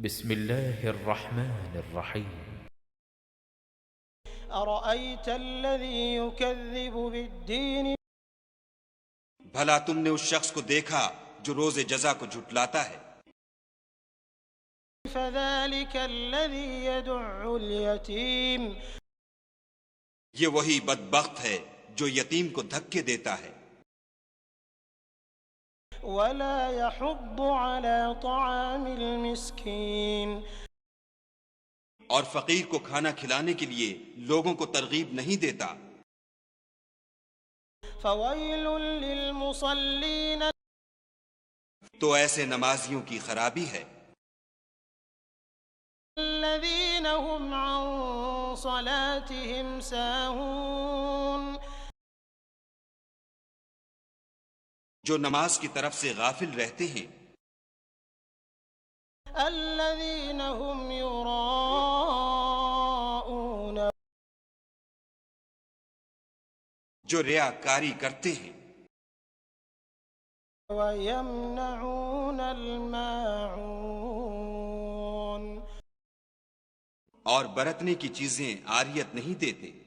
بسم الله الرحمن الرحيم. أرأيت الذي يكذب بالدين بھلا تم نے اس شخص کو دیکھا جو روز جزا کو جھٹلاتا ہے؟ فذلك الذي يدع اليتيم یہ وہی بدبخت ہے جو یتیم کو دھکے دیتا ہے ولا يحض على طعام المسكين اور فقیر کو کھانا کھلانے کے لیے لوگوں کو ترغیب نہیں دیتا۔ فويل للمصلين تو ایسے نمازیوں کی خرابی ہے الذين هم عن صلاتهم ساهون جو نماز کی طرف سے غافل رہتے ہیں، الذين هم يراءون جو ریاکاری کرتے ہیں ويمنعون الماعون اور برتنے کی چیزیں عاریت نہیں دیتے۔